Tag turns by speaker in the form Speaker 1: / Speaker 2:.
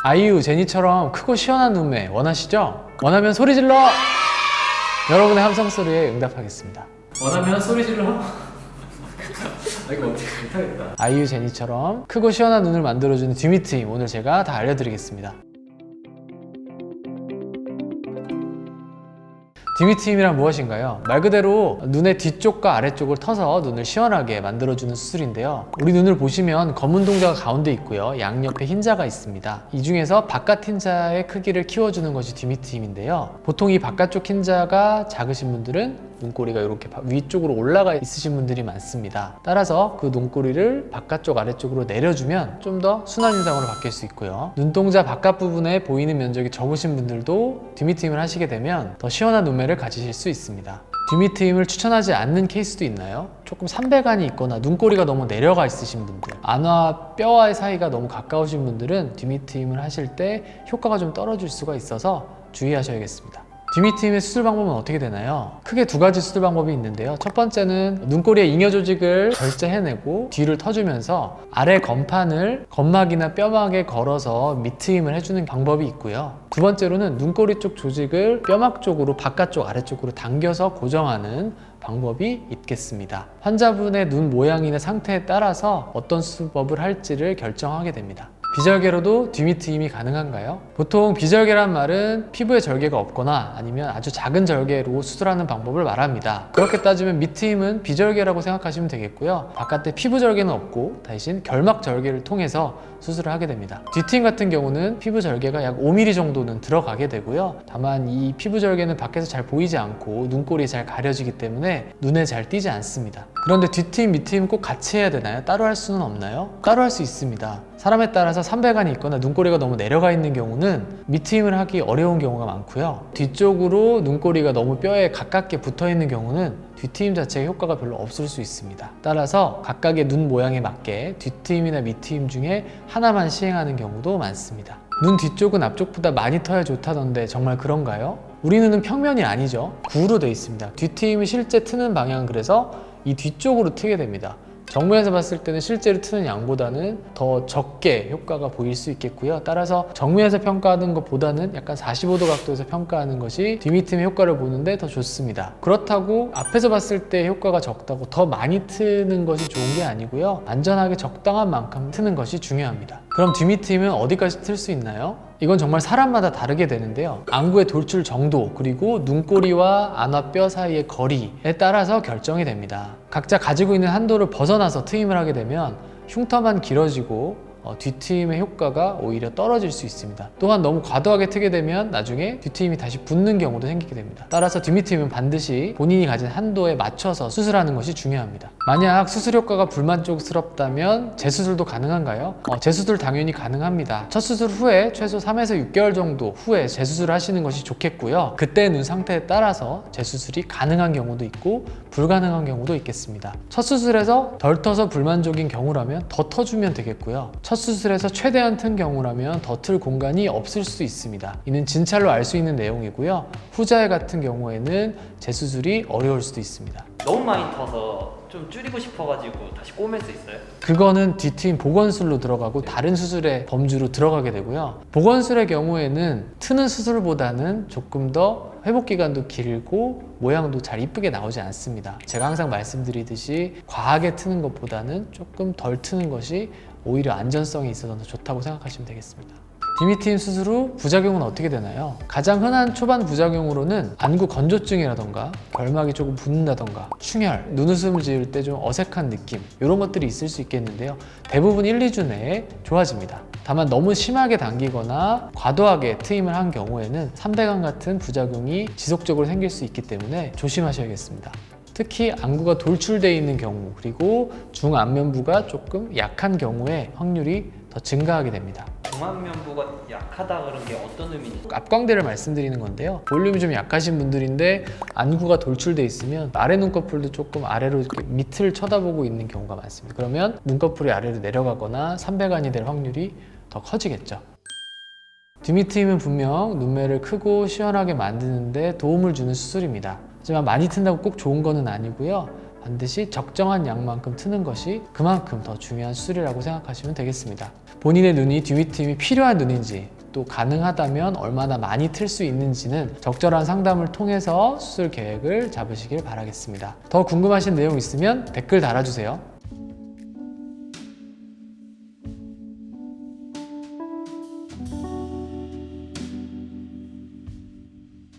Speaker 1: 아이유, 제니처럼 크고 시원한 눈매 원하시죠? 원하면 소리 질러! 여러분의 함성 소리에 응답하겠습니다.
Speaker 2: 원하면 소리 질러. 이거 어떻게 못하겠다.
Speaker 1: 아이유, 제니처럼 크고 시원한 눈을 만들어주는 듀미트임 오늘 제가 다 알려드리겠습니다. 듀미트임이란 무엇인가요? 말 그대로 눈의 뒤쪽과 아래쪽을 터서 눈을 시원하게 만들어주는 수술인데요. 우리 눈을 보시면 검은 동자가 가운데 있고요. 양옆에 흰자가 있습니다. 이 중에서 바깥 흰자의 크기를 키워주는 것이 듀미트임인데요. 보통 이 바깥쪽 흰자가 작으신 분들은 눈꼬리가 이렇게 위쪽으로 올라가 있으신 분들이 많습니다. 따라서 그 눈꼬리를 바깥쪽 아래쪽으로 내려주면 좀 더 순한 인상으로 바뀔 수 있고요. 눈동자 바깥 부분에 보이는 면적이 적으신 분들도 듀미트임을 하시게 되면 더 시원한 눈매를 가지실 수 있습니다. 듀미트임을 추천하지 않는 케이스도 있나요? 조금 삼배간이 있거나 눈꼬리가 너무 내려가 있으신 분들, 안와 뼈와의 사이가 너무 가까우신 분들은 듀미트임을 하실 때 효과가 좀 떨어질 수가 있어서 주의하셔야겠습니다. 듀미트임의 수술 방법은 어떻게 되나요? 크게 두 가지 수술 방법이 있는데요. 첫 번째는 눈꼬리의 잉여 조직을 절제해내고 뒤를 터주면서 아래 건판을 점막이나 뼈막에 걸어서 미트임을 해주는 방법이 있고요. 두 번째로는 눈꼬리 쪽 조직을 뼈막 쪽으로 바깥쪽 아래쪽으로 당겨서 고정하는 방법이 있겠습니다. 환자분의 눈 모양이나 상태에 따라서 어떤 수술법을 할지를 결정하게 됩니다. 비절개로도 듀미트임이 가능한가요? 보통 비절개란 말은 피부에 절개가 없거나 아니면 아주 작은 절개로 수술하는 방법을 말합니다. 그렇게 따지면 미트임은 비절개라고 생각하시면 되겠고요. 바깥에 피부 절개는 없고 대신 결막 절개를 통해서 수술을 하게 됩니다. 뒤트임 같은 경우는 피부 절개가 약 5mm 정도는 들어가게 되고요. 다만 이 피부 절개는 밖에서 잘 보이지 않고 눈꼬리에 잘 가려지기 때문에 눈에 잘 띄지 않습니다. 그런데 뒤트임, 미트임 꼭 같이 해야 되나요? 따로 할 수는 없나요? 따로 할 수 있습니다. 사람에 따라서 삼배간이 있거나 눈꼬리가 너무 내려가 있는 경우는 미트임을 하기 어려운 경우가 많고요. 뒤쪽으로 눈꼬리가 너무 뼈에 가깝게 붙어 있는 경우는 뒤트임 자체의 효과가 별로 없을 수 있습니다. 따라서 각각의 눈 모양에 맞게 뒤트임이나 미트임 중에 하나만 시행하는 경우도 많습니다. 눈 뒤쪽은 앞쪽보다 많이 터야 좋다던데 정말 그런가요? 우리 눈은 평면이 아니죠. 구로 되어 있습니다. 뒤트임이 실제 트는 방향은 그래서 이 뒤쪽으로 트게 됩니다. 정면에서 봤을 때는 실제로 트는 양보다는 더 적게 효과가 보일 수 있겠고요. 따라서 정면에서 평가하는 것보다는 약간 45도 각도에서 평가하는 것이 듀미트임의 효과를 보는데 더 좋습니다. 그렇다고 앞에서 봤을 때 효과가 적다고 더 많이 트는 것이 좋은 게 아니고요. 안전하게 적당한 만큼 트는 것이 중요합니다. 그럼 듀미트임은 어디까지 틀 수 있나요? 이건 정말 사람마다 다르게 되는데요. 안구의 돌출 정도 그리고 눈꼬리와 안와 뼈 사이의 거리에 따라서 결정이 됩니다. 각자 가지고 있는 한도를 벗어나서 트임을 하게 되면 흉터만 길어지고 뒤트임의 효과가 오히려 떨어질 수 있습니다. 또한 너무 과도하게 트게 되면 나중에 뒤트임이 다시 붙는 경우도 생기게 됩니다. 따라서 듀미트임은 반드시 본인이 가진 한도에 맞춰서 수술하는 것이 중요합니다. 만약 수술 효과가 불만족스럽다면 재수술도 가능한가요? 재수술 당연히 가능합니다. 첫 수술 후에 최소 3에서 6개월 정도 후에 재수술을 하시는 것이 좋겠고요. 그때 눈 상태에 따라서 재수술이 가능한 경우도 있고 불가능한 경우도 있겠습니다. 첫 수술에서 덜 터서 불만족인 경우라면 더 터주면 되겠고요. 첫 수술에서 최대한 튼 경우라면 더 틀 공간이 없을 수 있습니다. 이는 진찰로 알 수 있는 내용이고요. 후자의 같은 경우에는 재수술이 어려울 수도 있습니다.
Speaker 3: 너무 많이 터서 좀 줄이고 싶어가지고 다시 꼬맬 수 있어요?
Speaker 1: 그거는 뒤트임 보건술로 들어가고 다른 수술의 범주로 들어가게 되고요. 보건술의 경우에는 트는 수술보다는 조금 더 회복 기간도 길고 모양도 잘 이쁘게 나오지 않습니다. 제가 항상 말씀드리듯이 과하게 트는 것보다는 조금 덜 트는 것이 오히려 안전성이 있어서 더 좋다고 생각하시면 되겠습니다. 듀미트임 수술 후 부작용은 어떻게 되나요? 가장 흔한 초반 부작용으로는 안구 건조증이라던가 결막이 조금 붓는다던가 충혈, 눈웃음을 지을 때 좀 어색한 느낌 이런 것들이 있을 수 있겠는데요. 대부분 1, 2주 내에 좋아집니다. 다만 너무 심하게 당기거나 과도하게 트임을 한 경우에는 삼배간 같은 부작용이 지속적으로 생길 수 있기 때문에 조심하셔야겠습니다. 특히 안구가 돌출되어 있는 경우 그리고 중안면부가 조금 약한 경우에 확률이 더 증가하게 됩니다.
Speaker 3: 중안면부가 약하다 그런 게 어떤 의미인지?
Speaker 1: 앞광대를 말씀드리는 건데요. 볼륨이 좀 약하신 분들인데 안구가 돌출돼 있으면 아래 눈꺼풀도 조금 아래로 이렇게 밑을 쳐다보고 있는 경우가 많습니다. 그러면 눈꺼풀이 아래로 내려가거나 삼배간이 될 확률이 더 커지겠죠. 듀미트임은 분명 눈매를 크고 시원하게 만드는 데 도움을 주는 수술입니다. 하지만 많이 튼다고 꼭 좋은 거는 아니고요. 반드시 적정한 양만큼 트는 것이 그만큼 더 중요한 수술이라고 생각하시면 되겠습니다. 본인의 눈이 듀미트임이 필요한 눈인지 또 가능하다면 얼마나 많이 틀 수 있는지는 적절한 상담을 통해서 수술 계획을 잡으시길 바라겠습니다. 더 궁금하신 내용 있으면 댓글 달아주세요.